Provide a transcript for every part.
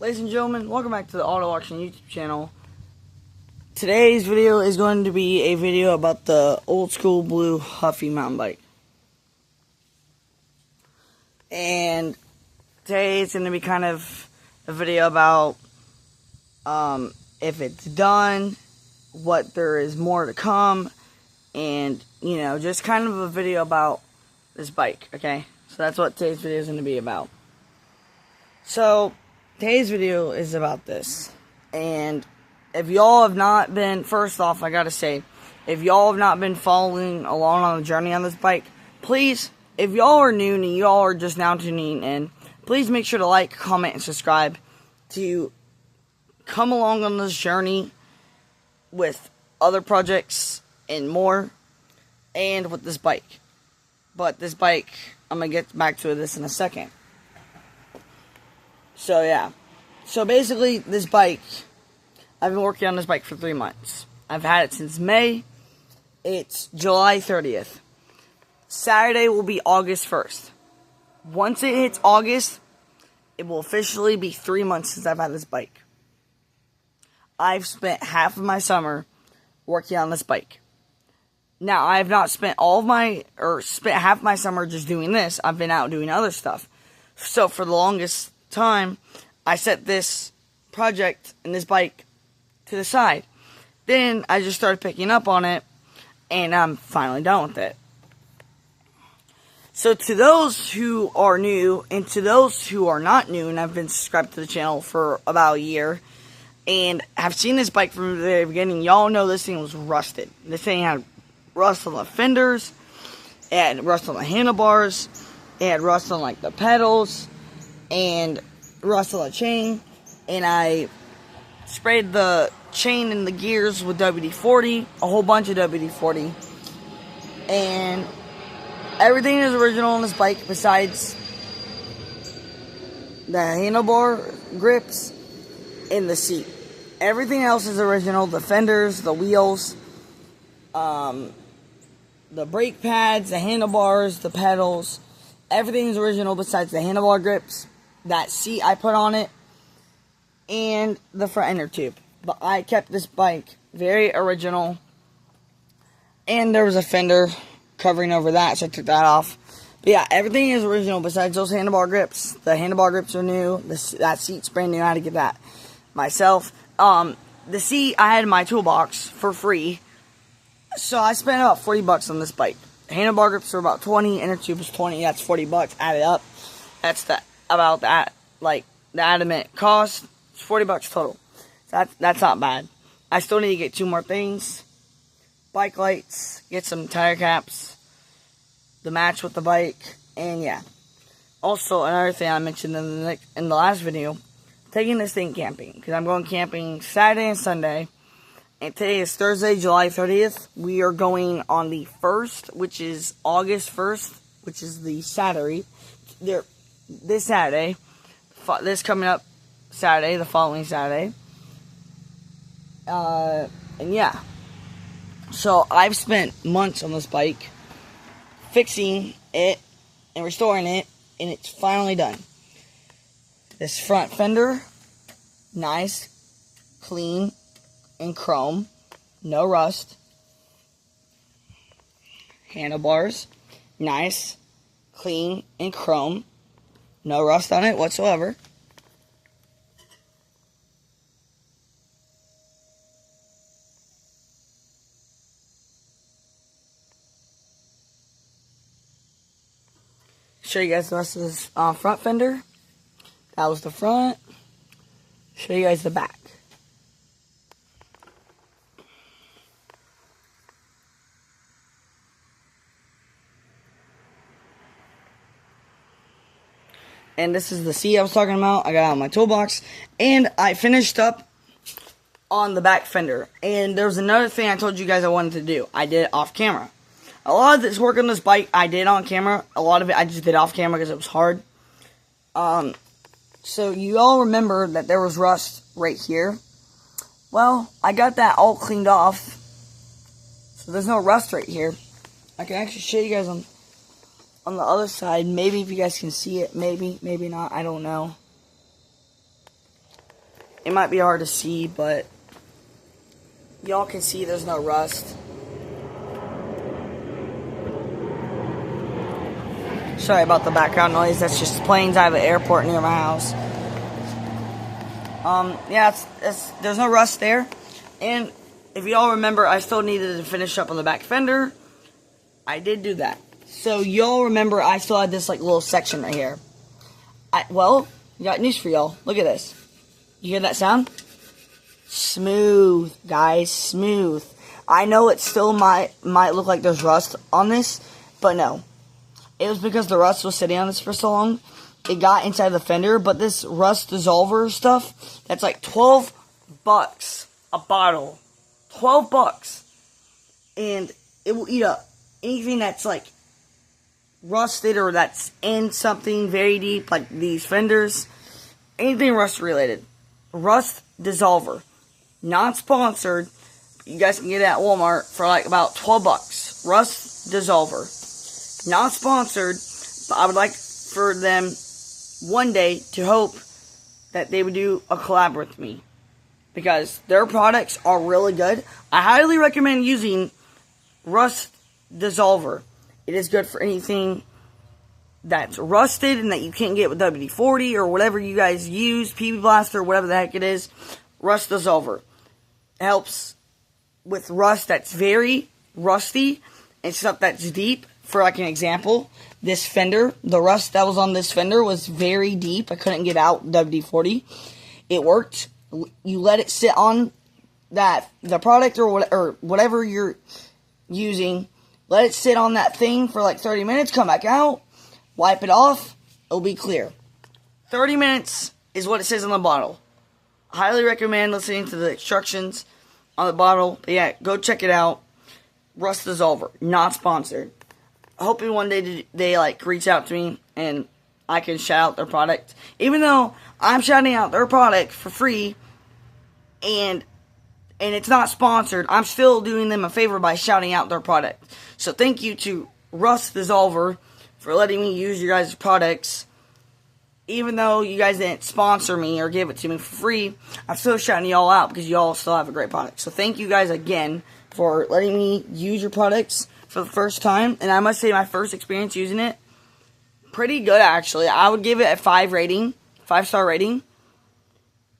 Ladies and gentlemen, welcome back to the Auto Auction YouTube channel. Today's video is going to be a video about the old school blue Huffy mountain bike. And today it's going to be kind of a video about if it's done, what there is more to come, and, you know, just kind of a video about this bike, okay? So that's what today's video is going to be about. So today's video is about this, and if y'all have not been, first off, I gotta say, if y'all have not been following along on the journey on this bike, please, if y'all are new and y'all are just now tuning in, please make sure to like, comment, and subscribe to come along on this journey with other projects and more, and with this bike. But this bike, I'm gonna get back to this in a second. So yeah, so basically this bike, I've been working on this bike for 3 months. I've had it since May. It's July 30th. Saturday will be August 1st. Once it hits August, it will officially be 3 months since I've had this bike. I've spent half of my summer working on this bike. Now, I have not spent spent half my summer just doing this. I've been out doing other stuff. So for the longest time, I set this project and this bike to the side. Then I just started picking up on it, and I'm finally done with it. So to those who are new, and to those who are not new, and have been subscribed to the channel for about a year, and have seen this bike from the very beginning, y'all know this thing was rusted. This thing had rust on the fenders, it had rust on the handlebars, it had rust on like the pedals, and rust on the chain, and I sprayed the chain and the gears with WD-40, a whole bunch of WD-40, and everything is original on this bike besides the handlebar grips and the seat. Everything else is original, the fenders, the wheels, the brake pads, the handlebars, the pedals, everything is original besides the handlebar grips, that seat I put on it, and the front inner tube. But I kept this bike very original, and there was a fender covering over that, so I took that off. But yeah, everything is original besides those handlebar grips. The handlebar grips are new. That seat's brand new. I had to get that myself. The seat I had in my toolbox for free, so I spent about $40 on this bike. Handlebar grips are about 20, inner tube is 20. That's $40 added up. That's about that, like the adamant cost. It's $40 total. So that's not bad. I still need to get 2 more things: bike lights, get some tire caps, the match with the bike, and yeah. Also, another thing I mentioned in the last video, taking this thing camping, because I'm going camping Saturday and Sunday. And today is Thursday, July 30th. We are going on the 1st, which is August 1st, which is the Saturday. This Saturday, this coming up Saturday, the following Saturday. And yeah. So I've spent months on this bike, fixing it and restoring it, and it's finally done. This front fender, nice, clean, and chrome, no rust. Handlebars, nice, clean, and chrome, no rust on it whatsoever. Show you guys the rest of this front fender. That was the front. Show you guys the back. And this is the seat I was talking about. I got out of my toolbox. And I finished up on the back fender. And there was another thing I told you guys I wanted to do. I did it off camera. A lot of this work on this bike I did on camera. A lot of it I just did off camera because it was hard. So you all remember that there was rust right here. Well, I got that all cleaned off. So there's no rust right here. I can actually show you guys on on the other side. Maybe if you guys can see it. Maybe, maybe not. I don't know. It might be hard to see, but y'all can see there's no rust. Sorry about the background noise. That's just planes. I have an airport near my house. Yeah, there's no rust there. And if y'all remember, I still needed to finish up on the back fender. I did do that. So y'all remember, I still had this like little section right here. Well, I got news for y'all. Look at this. You hear that sound? Smooth, guys, smooth. I know it still might look like there's rust on this, but no. It was because the rust was sitting on this for so long. It got inside the fender, but this rust dissolver stuff, that's like $12 a bottle. $12. And it will eat up anything that's like rusted or that's in something very deep, like these fenders. Anything rust related. Rust dissolver. Not sponsored. You guys can get it at Walmart for like about $12. Rust dissolver. Not sponsored, but I would like for them one day to hope that they would do a collab with me, because their products are really good. I highly recommend using Rust Dissolver. It is good for anything that's rusted and that you can't get with WD-40 or whatever you guys use, PB Blaster, whatever the heck it is. Rust Dissolver. It helps with rust that's very rusty and stuff that's deep. For like an example, this fender, the rust that was on this fender was very deep. I couldn't get out WD-40. It worked. You let it sit on the product or whatever you're using. Let it sit on that thing for like 30 minutes. Come back out. Wipe it off. It'll be clear. 30 minutes is what it says on the bottle. Highly recommend listening to the instructions on the bottle. But yeah, go check it out. Rust Dissolver. Not sponsored. Hoping one day they like reach out to me and I can shout out their product. Even though I'm shouting out their product for free and it's not sponsored, I'm still doing them a favor by shouting out their product. So thank you to Rust Dissolver for letting me use your guys' products. Even though you guys didn't sponsor me or give it to me for free, I'm still shouting y'all out because y'all still have a great product. So thank you guys again for letting me use your products for the first time. And I must say, my first experience using it, pretty good actually. I would give it a 5-star rating.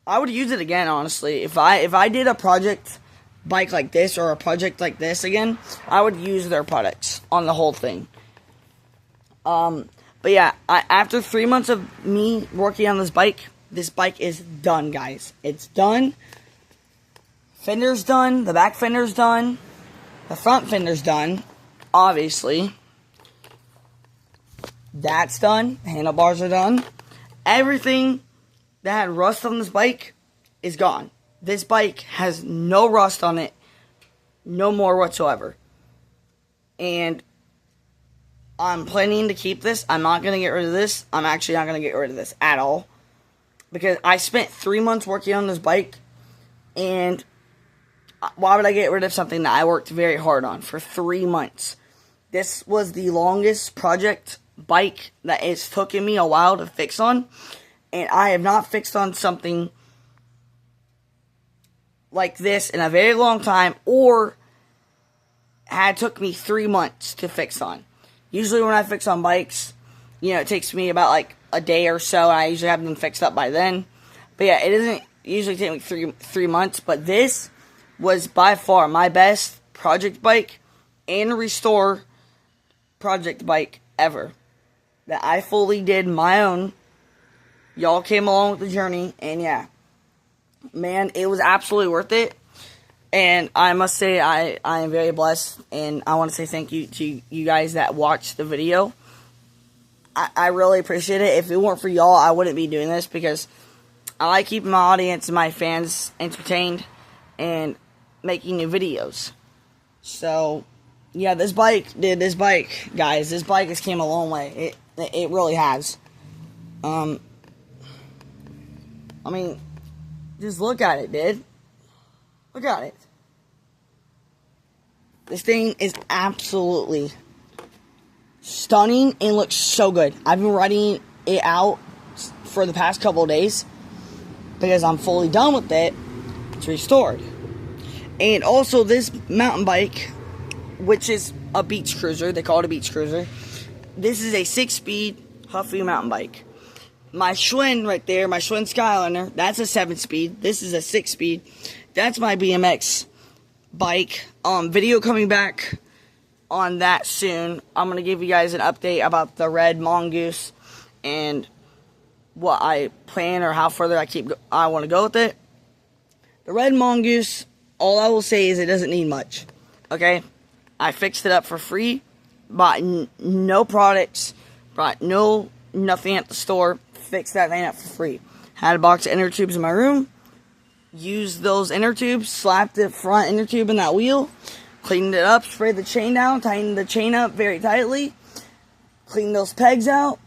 I would use it again, honestly. If I did a project bike like this or a project like this again, I would use their products on the whole thing. But yeah, after 3 months of me working on this bike is done, guys. It's done. Fender's done. The back fender's done. The front fender's done. Obviously. That's done. The handlebars are done. Everything that had rust on this bike is gone. This bike has no rust on it. No more whatsoever. And I'm planning to keep this. I'm not going to get rid of this. I'm actually not going to get rid of this at all. Because I spent 3 months working on this bike. And why would I get rid of something that I worked very hard on for 3 months? This was the longest project bike that it's taken me a while to fix on. And I have not fixed on something like this in a very long time, or had took me 3 months to fix on. Usually when I fix on bikes, it takes me about like a day or so, and I usually have them fixed up by then. But yeah, it doesn't usually take me three months, but this was by far my best project bike and restore project bike ever. That I fully did my own. Y'all came along with the journey, and yeah, man, it was absolutely worth it. And I must say, I am very blessed, and I want to say thank you to you guys that watched the video. I really appreciate it. If it weren't for y'all, I wouldn't be doing this, because I like keeping my audience and my fans entertained and making new videos. So, yeah, this bike, guys, this bike has came a long way. It really has. I mean, just look at it, dude. Look at it. This thing is absolutely stunning and looks so good. I've been riding it out for the past couple of days. because I'm fully done with it, it's restored. And also this mountain bike, which is a beach cruiser, they call it a beach cruiser. This is a 6-speed Huffy mountain bike. My Schwinn right there, my Schwinn Skyliner, that's a 7-speed. This is a 6-speed. That's my BMX bike. Video coming back on that soon. I'm going to give you guys an update about the red Mongoose and what I plan or how further I want to go with it. The red Mongoose, all I will say is it doesn't need much. Okay? I fixed it up for free. Bought no products. Bought nothing at the store. Fixed that thing up for free. Had a box of inner tubes in my room. Used those inner tubes. Slapped the front inner tube in that wheel. Cleaned it up. Sprayed the chain down. Tightened the chain up very tightly. Cleaned those pegs out.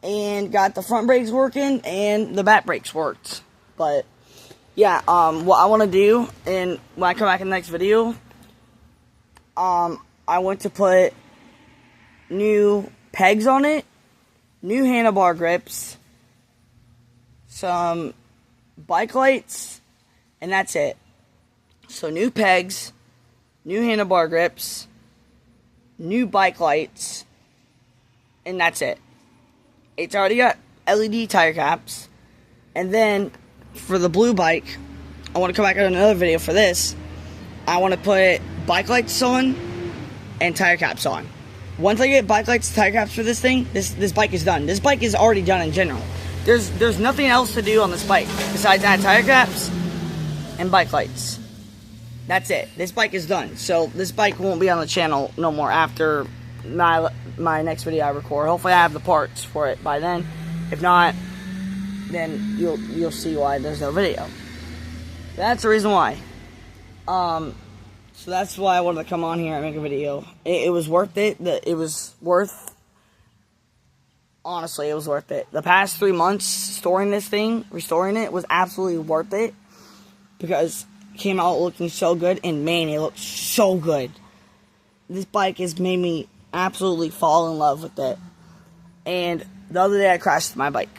And got the front brakes working. And the back brakes worked. But yeah, what I want to do, and when I come back in the next video, I want to put new pegs on it, new handlebar grips, some bike lights, and that's it. So new pegs, new handlebar grips, new bike lights, and that's it. It's already got LED tire caps. And then for the blue bike, I want to come back on another video for this. I want to put bike lights on and tire caps on. Once I get bike lights and tire caps for this thing, this bike is done. This bike is already done in general. There's nothing else to do on this bike besides add tire caps and bike lights. That's it. This bike is done. So this bike won't be on the channel no more after my next video I record. Hopefully I have the parts for it by then. If not, then you'll see why there's no video. That's the reason why. So that's why I wanted to come on here and make a video. It was worth it. Honestly, it was worth it. The past 3 months storing this thing, restoring it, was absolutely worth it. Because it came out looking so good. And man, it looked so good. This bike has made me absolutely fall in love with it. And the other day I crashed my bike.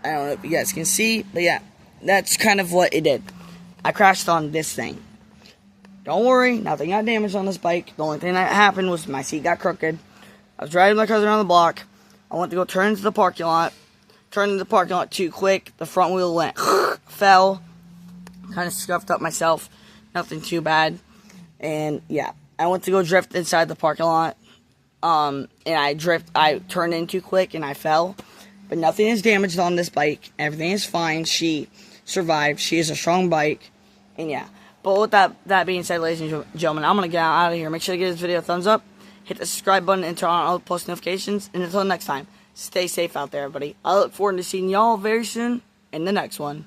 I don't know if you guys can see, but yeah, that's kind of what it did. I crashed on this thing. Don't worry, nothing got damaged on this bike. The only thing that happened was my seat got crooked. I was driving my cousin around the block. I went to go turn into the parking lot. Turned into the parking lot too quick. The front wheel went, fell. Kind of scuffed up myself. Nothing too bad. And yeah, I went to go drift inside the parking lot. And I turned in too quick and I fell. But nothing is damaged on this bike. Everything is fine. She survived. She is a strong bike. And yeah. But with that being said, ladies and gentlemen, I'm going to get out of here. Make sure to give this video a thumbs up. Hit the subscribe button and turn on all the post notifications. And until next time, stay safe out there, everybody. I look forward to seeing y'all very soon in the next one.